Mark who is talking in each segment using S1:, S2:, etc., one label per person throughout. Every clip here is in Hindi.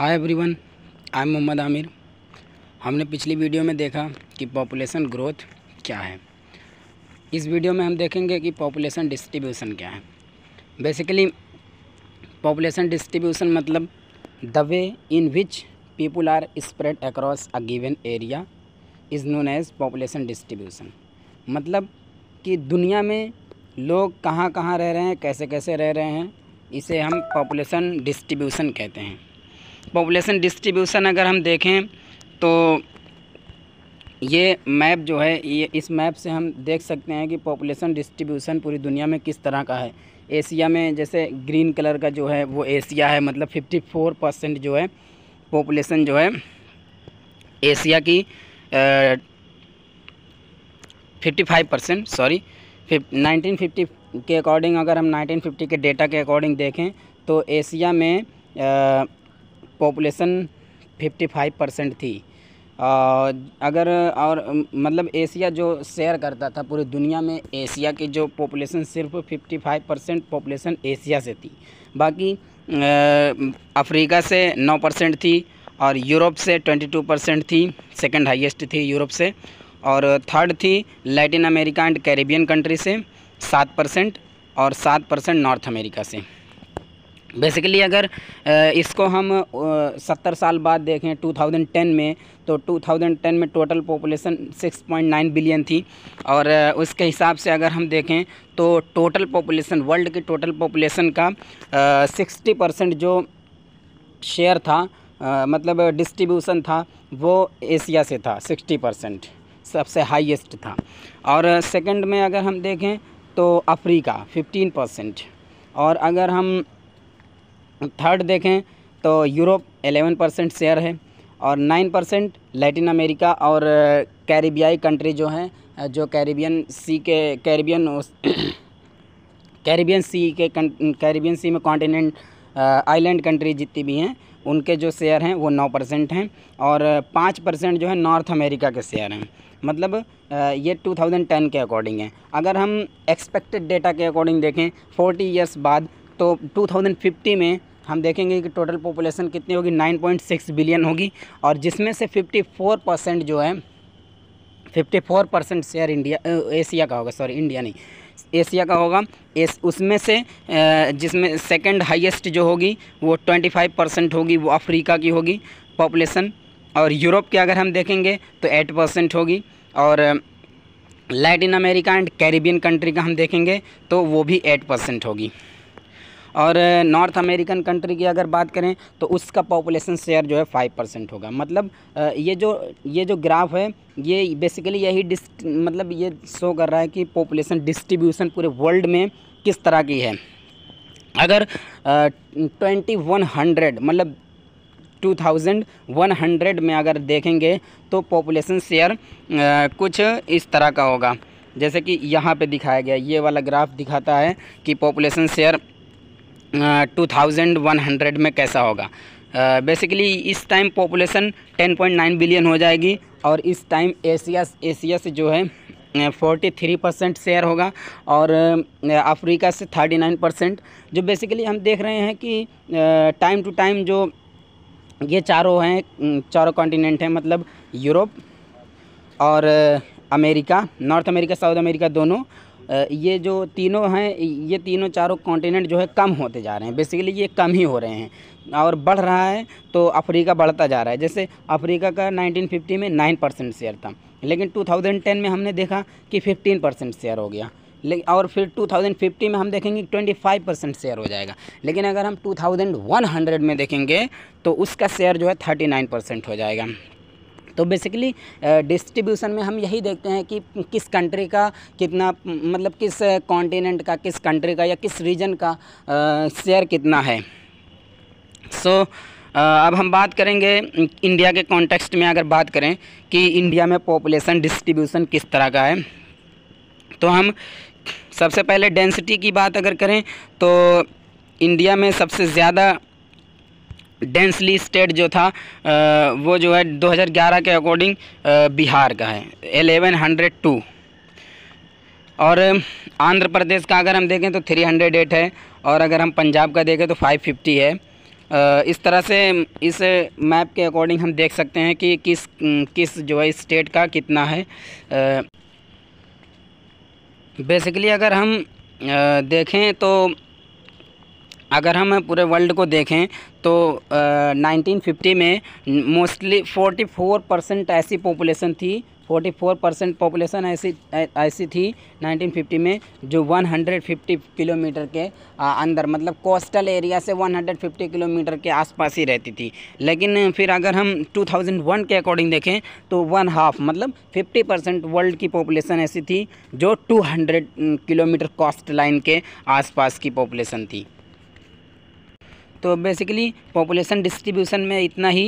S1: Hi everyone, I am Mohammad Aamir. हमने पिछली वीडियो में देखा कि पॉपुलेशन ग्रोथ क्या है। इस वीडियो में हम देखेंगे कि पॉपुलेशन डिस्ट्रीब्यूशन क्या है। बेसिकली पॉपुलेशन डिस्ट्रीब्यूशन मतलब the way in which people are spread across a given area is known as population distribution. मतलब कि दुनिया में लोग कहाँ कहाँ रह रहे हैं, कैसे कैसे रह रहे हैं, इसे हम पॉपुलेशन डिस्ट्रीब्यूशन कहते हैं। पॉपुलेशन डिस्ट्रीब्यूशन अगर हम देखें तो ये मैप जो है, ये इस मैप से हम देख सकते हैं कि पॉपुलेशन डिस्ट्रीब्यूशन पूरी दुनिया में किस तरह का है। एशिया में जैसे ग्रीन कलर का जो है वो एशिया है, मतलब 54% जो है पॉपुलेशन जो है एशिया की 55% 1950 के अकॉर्डिंग, अगर हम 1950 के डेटा के अकॉर्डिंग देखें तो एशिया में पॉपुलेशन 55% थी। अगर और मतलब एशिया जो शेयर करता था पूरी दुनिया में, एशिया की जो पॉपुलेशन सिर्फ 55% पॉपुलेशन एशिया से थी। बाकी अफ्रीका से 9% थी और यूरोप से 22% थी, सेकंड हाईएस्ट थी यूरोप से। और थर्ड थी Latin America and Caribbean country से 7% और 7% नॉर्थ अमेरिका से। बेसिकली अगर इसको हम 70 साल बाद देखें 2010 में, तो 2010 में टोटल पॉपुलेशन 6.9 बिलियन थी। और उसके हिसाब से अगर हम देखें तो टोटल पॉपुलेशन, वर्ल्ड की टोटल पॉपुलेशन का 60% जो शेयर था, मतलब डिस्ट्रीब्यूशन था, वो एशिया से था। 60% सबसे हाईएस्ट था। और सेकंड में अगर हम देखें तो अफ्रीका 15%। और अगर हम थर्ड देखें तो यूरोप 11% शेयर है और 9% लैटिन अमेरिका और कैरिबियाई कंट्री जो हैं, जो कैरिबियन सी में कॉन्टिनेंट आइलैंड कंट्री जितनी भी हैं, उनके जो शेयर हैं वो 9% हैं। और 5% जो है नॉर्थ अमेरिका के शेयर हैं। मतलब ये 2010 के अकॉर्डिंग है। अगर हम एक्सपेक्टेड डेटा के अकॉर्डिंग देखें 40 ईयर्स बाद, तो 2050 में हम देखेंगे कि टोटल पॉपुलेशन कितनी होगी, 9.6 बिलियन होगी। और जिसमें से 54% जो है 54% शेयर एशिया का होगा, इंडिया नहीं, एशिया का होगा। उसमें से जिसमें सेकंड हाईएस्ट जो होगी वो 25% होगी, वो अफ्रीका की होगी पॉपुलेशन। और यूरोप की अगर हम देखेंगे तो 8% होगी। और Latin America and Caribbean country का हम देखेंगे तो वो भी 8% होगी। और नॉर्थ अमेरिकन कंट्री की अगर बात करें तो उसका पॉपुलेशन शेयर जो है 5% होगा। मतलब ये जो ग्राफ है ये बेसिकली यही मतलब ये शो कर रहा है कि पॉपुलेशन डिस्ट्रीब्यूशन पूरे वर्ल्ड में किस तरह की है। अगर 2100 मतलब 2100 में अगर देखेंगे तो पॉपुलेशन शेयर कुछ इस तरह का होगा। जैसे कि यहाँ पे दिखाया गया, ये वाला ग्राफ दिखाता है कि पॉपुलेशन शेयर 2100 में कैसा होगा। बेसिकली इस टाइम पॉपुलेशन 10.9 बिलियन हो जाएगी और इस टाइम एशिया से जो है 43% शेयर होगा और अफ्रीका से 39%। जो बेसिकली हम देख रहे हैं कि टाइम टू टाइम जो ये चारों कॉन्टिनेंट हैं, मतलब यूरोप और America, north America, south America दोनों, ये जो तीनों हैं, ये तीनों चारों कॉन्टिनेंट जो है कम होते जा रहे हैं। बेसिकली ये कम ही हो रहे हैं और बढ़ रहा है तो अफ्रीका बढ़ता जा रहा है। जैसे अफ्रीका का 1950 में 9% शेयर था, लेकिन 2010 में हमने देखा कि 15% शेयर हो गया। और फिर 2050 में हम देखेंगे 25% शेयर हो जाएगा। लेकिन अगर हम 2100 में देखेंगे तो उसका शेयर जो है 39% हो जाएगा। तो बेसिकली डिस्ट्रीब्यूशन में हम यही देखते हैं कि किस कंट्री का कितना, मतलब किस कॉन्टिनेंट का, किस कंट्री का या किस रीजन का शेयर कितना है। अब हम बात करेंगे इंडिया के कॉन्टेक्स्ट में। अगर बात करें कि इंडिया में पॉपुलेशन डिस्ट्रीब्यूशन किस तरह का है, तो हम सबसे पहले डेंसिटी की बात अगर करें तो इंडिया में सबसे ज़्यादा डेंसली स्टेट जो था वो जो है 2011 के अकॉर्डिंग बिहार का है 1102। और आंध्र प्रदेश का अगर हम देखें तो 308 है। और अगर हम पंजाब का देखें तो 550 है। इस तरह से इस मैप के अकॉर्डिंग हम देख सकते हैं कि किस जो है स्टेट का कितना है। बेसिकली अगर हम देखें तो अगर हम पूरे वर्ल्ड को देखें तो 1950 में मोस्टली 44% ऐसी पॉपुलेशन थी, 44% पॉपुलेशन ऐसी थी 1950 में जो 150 किलोमीटर के अंदर, मतलब कोस्टल एरिया से 150 किलोमीटर के आसपास ही रहती थी। लेकिन फिर अगर हम 2001 के अकॉर्डिंग देखें तो 1/2 मतलब 50% वर्ल्ड की पॉपुलेशन ऐसी थी जो 200 किलोमीटर कोस्ट लाइन के आसपास की पॉपुलेशन थी। तो बेसिकली पॉपुलेशन डिस्ट्रीब्यूशन में इतना ही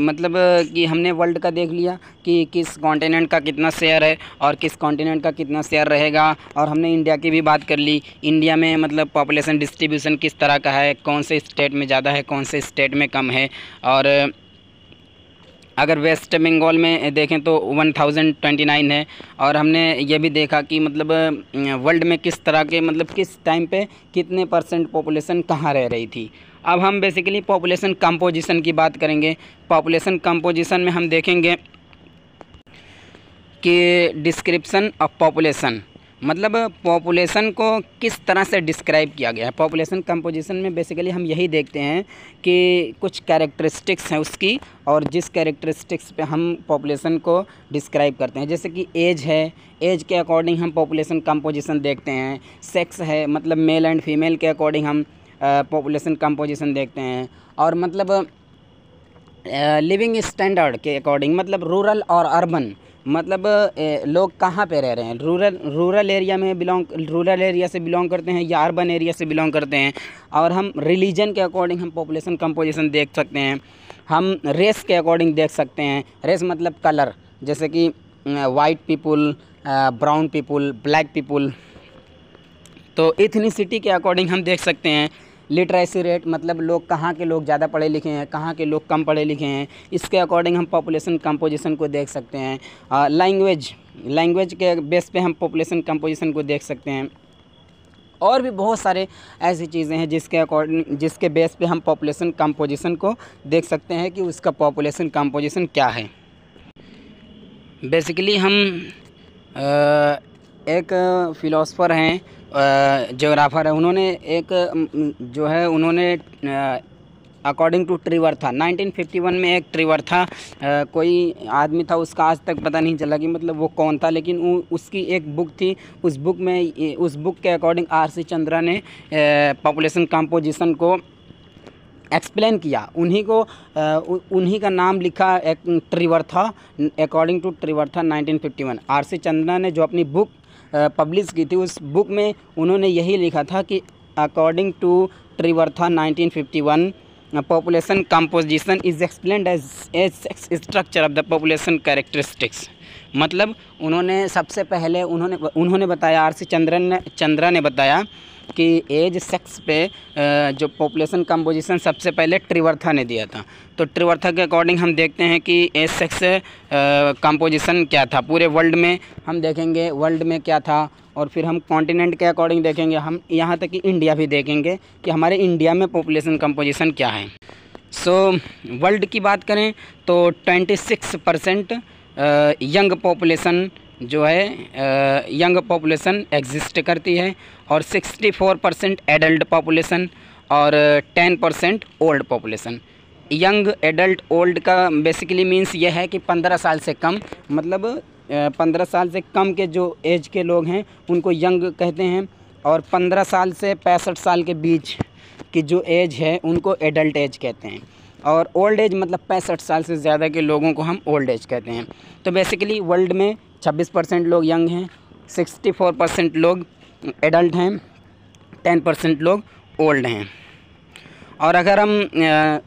S1: मतलब कि हमने वर्ल्ड का देख लिया कि किस कॉन्टिनेंट का कितना शेयर है और किस कॉन्टिनेंट का कितना शेयर रहेगा, और हमने इंडिया की भी बात कर ली। इंडिया में मतलब पॉपुलेशन डिस्ट्रीब्यूशन किस तरह का है, कौन से स्टेट में ज़्यादा है, कौन से स्टेट में कम है। और अगर वेस्ट बंगाल में देखें तो 1029 है। और हमने ये भी देखा कि मतलब वर्ल्ड में किस तरह के मतलब किस टाइम पे कितने % पॉपुलेशन कहाँ रह रही थी। अब हम बेसिकली पॉपुलेशन कंपोजिशन की बात करेंगे। पॉपुलेशन कंपोजिशन में हम देखेंगे कि डिस्क्रिप्शन ऑफ पॉपुलेशन, मतलब पॉपुलेशन को किस तरह से डिस्क्राइब किया गया है। पॉपुलेशन कंपोजिशन में बेसिकली हम यही देखते हैं कि कुछ कैरेक्टरिस्टिक्स हैं उसकी, और जिस कैरेक्टरिस्टिक्स पे हम पॉपुलेशन को डिस्क्राइब करते हैं, जैसे कि एज है, एज के अकॉर्डिंग हम पॉपुलेशन कंपोजिशन देखते हैं। सेक्स है, मतलब मेल एंड फीमेल के अकॉर्डिंग हम पॉपुलेशन कंपोजिशन देखते हैं। और मतलब लिविंग स्टैंडर्ड के अकॉर्डिंग, मतलब रूरल और अर्बन, मतलब लोग कहाँ पे रह रहे हैं, रूरल एरिया से बिलोंग करते हैं या अर्बन एरिया से बिलोंग करते हैं। और हम रिलीजन के अकॉर्डिंग हम पॉपुलेशन कंपोजिशन देख सकते हैं। हम रेस के अकॉर्डिंग देख सकते हैं। रेस मतलब कलर, जैसे कि white people, brown people, black people. तो इथनिसिटी के अकॉर्डिंग हम देख सकते हैं। लिटरेसी रेट, मतलब लोग कहाँ के लोग ज़्यादा पढ़े लिखे हैं, कहाँ के लोग कम पढ़े लिखे हैं, इसके अकॉर्डिंग हम पॉपुलेशन कंपोजिशन को देख सकते हैं। लैंग्वेज के बेस पे हम पॉपुलेशन कंपोजिशन को देख सकते हैं। और भी बहुत सारे ऐसी चीज़ें हैं जिसके बेस पे हम पॉपुलेशन कंपोजिशन को देख सकते हैं कि उसका पॉपुलेशन कंपोजिशन क्या है। बेसिकली हम एक फ़िलोसफर हैं, ज्योग्राफर है, उन्होंने एक उन्होंने अकॉर्डिंग टू ट्रिवर्था 1951 में एक ट्रिवर्था कोई आदमी था, उसका आज तक पता नहीं चला कि मतलब वो कौन था, लेकिन उसकी एक बुक थी। उस बुक के अकॉर्डिंग R.C. चंद्रा ने पॉपुलेशन कंपोजिशन को एक्सप्लेन किया। उन्हीं का नाम लिखा एक ट्रिवर्था, according to Trewartha 1951। R.C. Chandra ने जो अपनी बुक पब्लिश की थी, उस बुक में उन्होंने यही लिखा था कि according to Trewartha 1951 population composition is explained as structure of the population characteristics. मतलब उन्होंने सबसे पहले उन्होंने बताया, R.C. चंद्रा ने बताया कि एज सेक्स पे जो पॉपुलेशन कंपोजिशन सबसे पहले ट्रिवर्था ने दिया था। तो ट्रिवर्था के अकॉर्डिंग हम देखते हैं कि एज सेक्स कंपोजिशन क्या था पूरे वर्ल्ड में, हम देखेंगे वर्ल्ड में क्या था। और फिर हम कॉन्टिनेंट के अकॉर्डिंग देखेंगे, हम यहाँ तक कि इंडिया भी देखेंगे कि हमारे इंडिया में पॉपुलेशन कंपोजिशन क्या है। वर्ल्ड की बात करें तो 26% यंग पॉपुलेशन जो है यंग पॉपुलेशन एग्जिस्ट करती है, और 64% एडल्ट पॉपुलेशन और 10% old population. Young, adult, old का बेसिकली मीन्स ये है कि 15 साल से कम, मतलब 15 साल से कम के जो एज के लोग हैं उनको यंग कहते हैं, और 15 साल से 65 साल के बीच की जो एज है उनको एडल्ट एज कहते हैं। और ओल्ड एज मतलब 65 साल से ज़्यादा के लोगों को हम ओल्ड एज कहते हैं। तो बेसिकली वर्ल्ड में 26% लोग यंग हैं, 64% लोग एडल्ट हैं, 10% लोग ओल्ड हैं। और अगर हम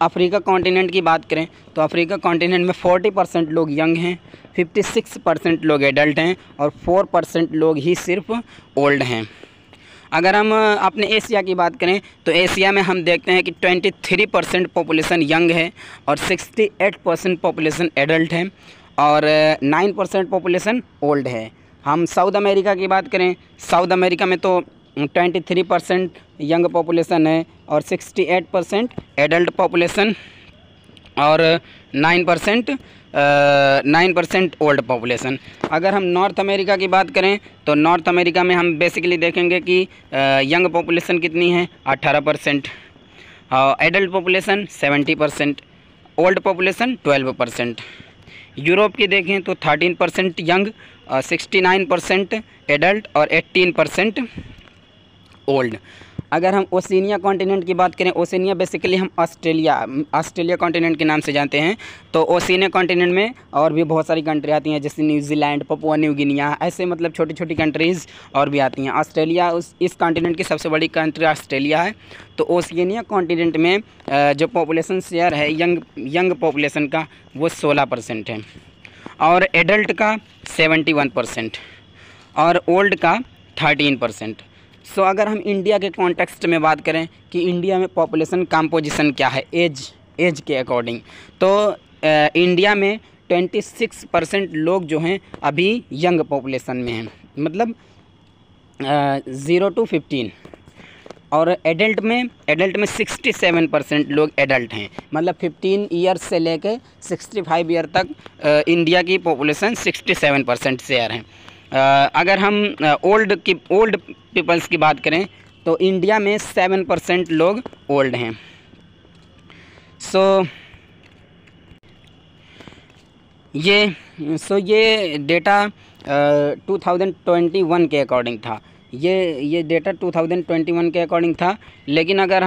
S1: अफ्रीका कॉन्टिनेंट की बात करें तो अफ्रीका कॉन्टिनेंट में 40% लोग यंग हैं, 56% लोग एडल्ट हैं, और 4% लोग ही सिर्फ ओल्ड हैं। अगर हम अपने एशिया की बात करें तो एशिया में हम देखते हैं कि 23% पॉपुलेशन यंग है, और 68% पॉपुलेशन एडल्ट है, और 9% पॉपुलेशन ओल्ड है। हम साउथ अमेरिका की बात करें, साउथ अमेरिका में तो 23% यंग पॉपुलेशन है और 68% एडल्ट पॉपुलेशन और 9% ओल्ड पॉपुलेशन। अगर हम नॉर्थ अमेरिका की बात करें तो नॉर्थ अमेरिका में हम बेसिकली देखेंगे कि यंग पॉपुलेशन कितनी है 18%, adult population 70%, old population 12%। Europe की देखें तो 13% यंग, 69% एडल्ट और 18% ओल्ड। अगर हम ओशिनिया कॉन्टिनेंट की बात करें, ओशिनिया बेसिकली हम ऑस्ट्रेलिया कॉन्टिनेंट के नाम से जानते हैं। तो ओशिनिया कॉन्टिनेंट में और भी बहुत सारी कंट्री आती हैं, जैसे न्यूजीलैंड, पपुआ न्यू गिनिया, ऐसे मतलब छोटी छोटी कंट्रीज़ और भी आती हैं। ऑस्ट्रेलिया इस कॉन्टिनेंट की सबसे बड़ी कंट्री ऑस्ट्रेलिया है। तो ओशिनिया कॉन्टिनेंट में जो पॉपुलेशन शेयर है यंग पॉपुलेशन का वो 16% है और एडल्ट का 71% और ओल्ड का 13%। सो अगर हम इंडिया के कॉन्टेक्स्ट में बात करें कि इंडिया में पॉपुलेशन कंपोजिशन क्या है एज के अकॉर्डिंग, तो इंडिया में 26% लोग जो हैं अभी यंग पॉपुलेशन में हैं, मतलब 0 to 15। और एडल्ट में 67% लोग एडल्ट हैं, मतलब 15 ईयर्स से लेके 65 ईयर तक इंडिया की पॉपुलेशन 67% शेयर है। अगर हम ओल्ड पीपल्स की बात करें तो इंडिया में 7% लोग ओल्ड हैं। सो ये डेटा 2021 के अकॉर्डिंग था। ये डेटा 2021 के अकॉर्डिंग था। लेकिन अगर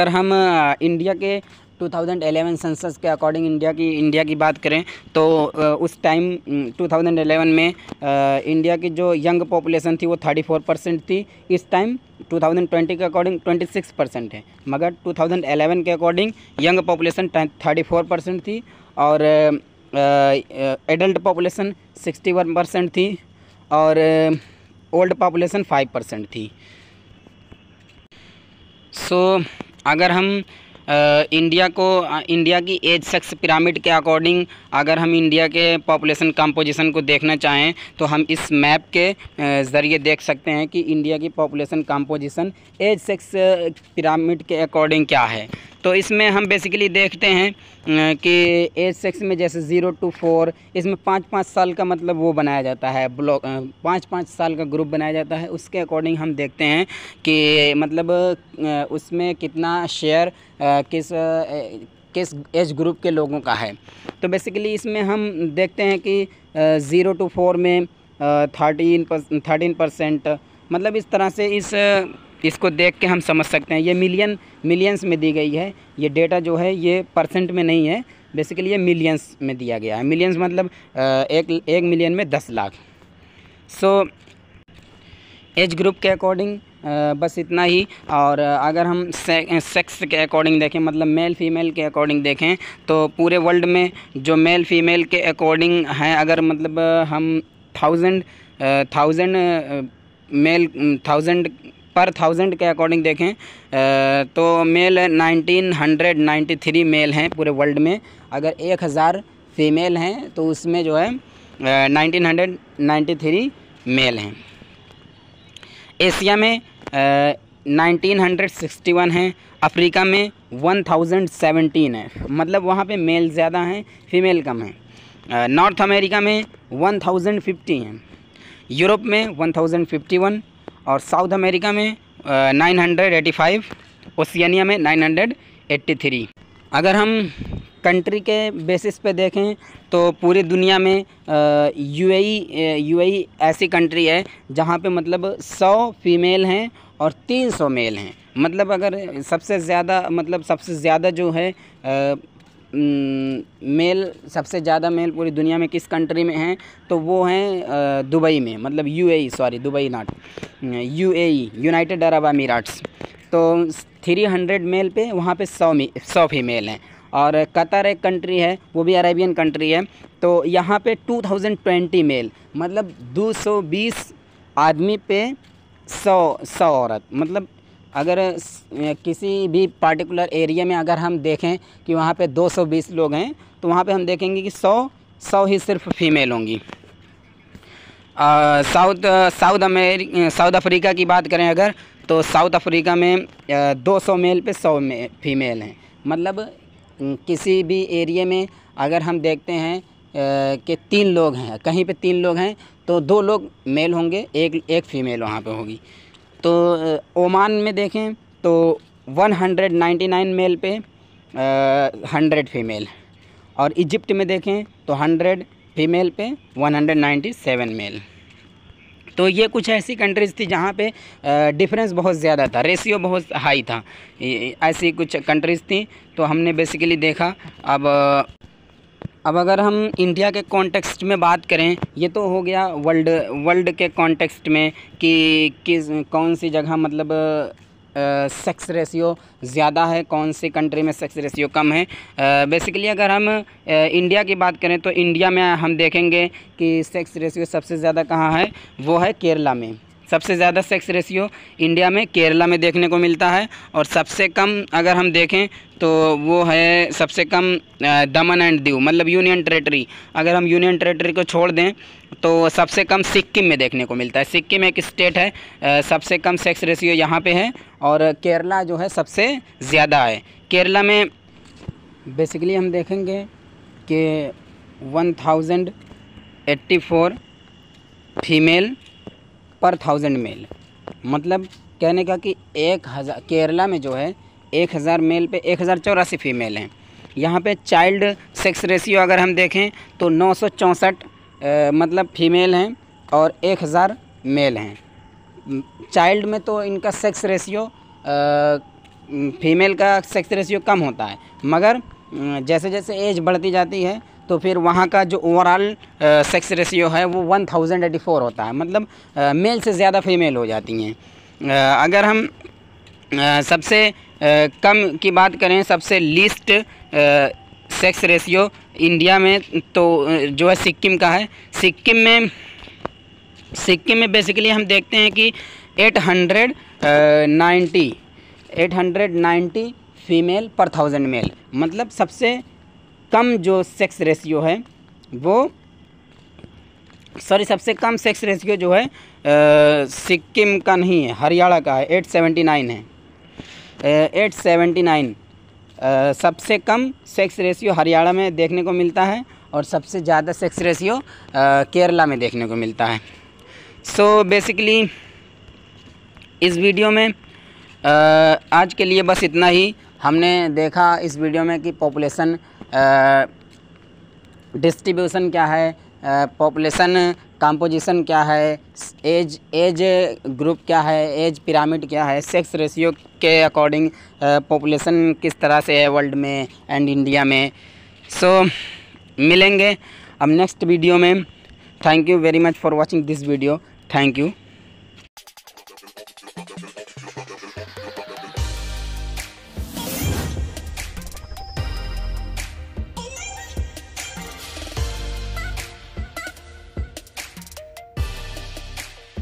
S1: हम इंडिया के 2011 सेंसस के अकॉर्डिंग इंडिया की बात करें तो उस टाइम 2011 में इंडिया की जो यंग पॉपुलेशन थी वो 34% थी। इस टाइम 2020 के अकॉर्डिंग 26% है, मगर 2011 के अकॉर्डिंग यंग पॉपुलेशन 34% थी और एडल्ट पॉपुलेशन 61% थी और ओल्ड पॉपुलेशन 5% थी। सो अगर हम इंडिया की एज सेक्स पिरामिड के अकॉर्डिंग अगर हम इंडिया के पॉपुलेशन कंपोजिशन को देखना चाहें तो हम इस मैप के ज़रिए देख सकते हैं कि इंडिया की population composition age sex pyramid के अकॉर्डिंग क्या है। तो इसमें हम बेसिकली देखते हैं कि एज सेक्स में जैसे 0 to 4 इसमें 5-5 साल का मतलब वो बनाया जाता है, ब्लॉक 5-5 साल का ग्रुप बनाया जाता है। उसके अकॉर्डिंग हम देखते हैं कि मतलब उसमें कितना शेयर किस एज ग्रुप के लोगों का है। तो बेसिकली इसमें हम देखते हैं कि 0 to 4 में 13%, मतलब इस तरह से इसको देख के हम समझ सकते हैं। ये मिलियंस में दी गई है। ये डेटा जो है ये परसेंट में नहीं है, बेसिकली ये मिलियंस में दिया गया है। मिलियंस मतलब एक मिलियन में 10 लाख। सो एज ग्रुप के अकॉर्डिंग बस इतना ही। और अगर हम सेक्स के अकॉर्डिंग देखें, मतलब मेल फीमेल के अकॉर्डिंग देखें, तो पूरे वर्ल्ड में जो मेल फीमेल के अकॉर्डिंग हैं, अगर मतलब हम 1000 पर 1000 के अकॉर्डिंग देखें तो मेल 1993 मेल हैं पूरे वर्ल्ड में। अगर 1000 फीमेल हैं तो उसमें जो है 1993 मेल हैं। एशिया में 1961 हैं। अफ्रीका में 1017 है, मतलब वहाँ पे मेल ज़्यादा हैं फीमेल कम हैं। नॉर्थ अमेरिका में 1050 हैं, यूरोप में 1051 और साउथ अमेरिका में 985, ओशिनिया में 983। अगर हम कंट्री के बेसिस पे देखें तो पूरी दुनिया में यूएई ऐसी कंट्री है जहाँ पे मतलब 100 फीमेल हैं और 300 मेल हैं। मतलब अगर सबसे ज़्यादा जो है सबसे ज़्यादा मेल पूरी दुनिया में किस कंट्री में हैं तो वो हैं दुबई में, मतलब यूएई, यूनाइटेड अरब अमीराट्स। तो 300 मेल पे वहाँ पे 100 फीमेल हैं। और कतर एक कंट्री है, वो भी अरेबियन कंट्री है, तो यहाँ पे 2020 मेल, मतलब 220 आदमी पे 100 औरत। मतलब अगर किसी भी पार्टिकुलर एरिया में अगर हम देखें कि वहाँ पे 220 लोग हैं तो वहाँ पे हम देखेंगे कि 100 ही सिर्फ फीमेल होंगी। साउथ अफ्रीका की बात करें अगर, तो साउथ अफ्रीका में 200 मेल पे 100 फीमेल हैं। मतलब किसी भी एरिया में अगर हम देखते हैं कि 3 लोग हैं, कहीं पे 3 लोग हैं तो 2 लोग मेल होंगे, एक फ़ीमेल वहाँ पे होगी। तो ओमान में देखें तो 199 मेल पे 100 फीमेल, और इजिप्ट में देखें तो 100 फीमेल पे 197 मेल। तो ये कुछ ऐसी कंट्रीज़ थी जहाँ पे डिफरेंस बहुत ज़्यादा था, रेशियो बहुत हाई था। ऐसी कुछ कंट्रीज़ थी तो हमने बेसिकली देखा। अब अगर हम इंडिया के कॉन्टेक्स्ट में बात करें, ये तो हो गया वर्ल्ड के कॉन्टेक्स्ट में कि कौन सी जगह मतलब सेक्स रेशियो ज़्यादा है, कौन सी कंट्री में सेक्स रेशियो कम है। बेसिकली अगर हम इंडिया की बात करें तो इंडिया में हम देखेंगे कि सेक्स रेशियो सबसे ज़्यादा कहाँ है, वो है केरला में। सबसे ज़्यादा सेक्स रेशियो इंडिया में केरला में देखने को मिलता है। और सबसे कम अगर हम देखें तो वो है सबसे कम दमन एंड दीव, मतलब यूनियन टेरेटरी। अगर हम यूनियन टेरेटरी को छोड़ दें तो सबसे कम सिक्किम में देखने को मिलता है। सिक्किम एक स्टेट है, सबसे कम सेक्स रेशियो यहाँ पे है, और केरला जो है सबसे ज़्यादा है। केरला में बेसिकली हम देखेंगे कि 1084 फीमेल पर 1000 मेल। मतलब कहने का कि 1000 केरला में जो है 1000 मेल पे 1084 फीमेल हैं। यहाँ पे चाइल्ड सेक्स रेशियो अगर हम देखें तो 964 मतलब फीमेल हैं और 1000 मेल हैं। चाइल्ड में तो इनका सेक्स रेशियो फीमेल का सेक्स रेशियो कम होता है, मगर जैसे जैसे एज बढ़ती जाती है तो फिर वहाँ का जो ओवरऑल सेक्स रेशियो है वो 1084 होता है। मतलब मेल से ज़्यादा फीमेल हो जाती हैं। अगर हम सबसे कम की बात करें, सबसे लीस्ट सेक्स रेशियो इंडिया में तो जो है सिक्किम का है। सिक्किम में बेसिकली हम देखते हैं कि 890 फीमेल पर 1000 मेल। मतलब सबसे कम जो सेक्स रेशियो है वो सबसे कम सेक्स रेशियो जो है सिक्किम का नहीं है, हरियाणा का है। 879 है, 879 सबसे कम सेक्स रेशियो हरियाणा में देखने को मिलता है, और सबसे ज़्यादा सेक्स रेशियो केरला में देखने को मिलता है। सो बेसिकली इस वीडियो में आज के लिए बस इतना ही। हमने देखा इस वीडियो में कि पॉपुलेशन डिस्ट्रीब्यूशन क्या है, पॉपुलेशन कंपोजिशन क्या है, एज ग्रुप क्या है, एज पिरामिड क्या है, सेक्स रेशियो के अकॉर्डिंग पॉपुलेशन किस तरह से है वर्ल्ड में एंड इंडिया में। सो मिलेंगे अब नेक्स्ट वीडियो में। Thank you very much for watching this video. Thank you.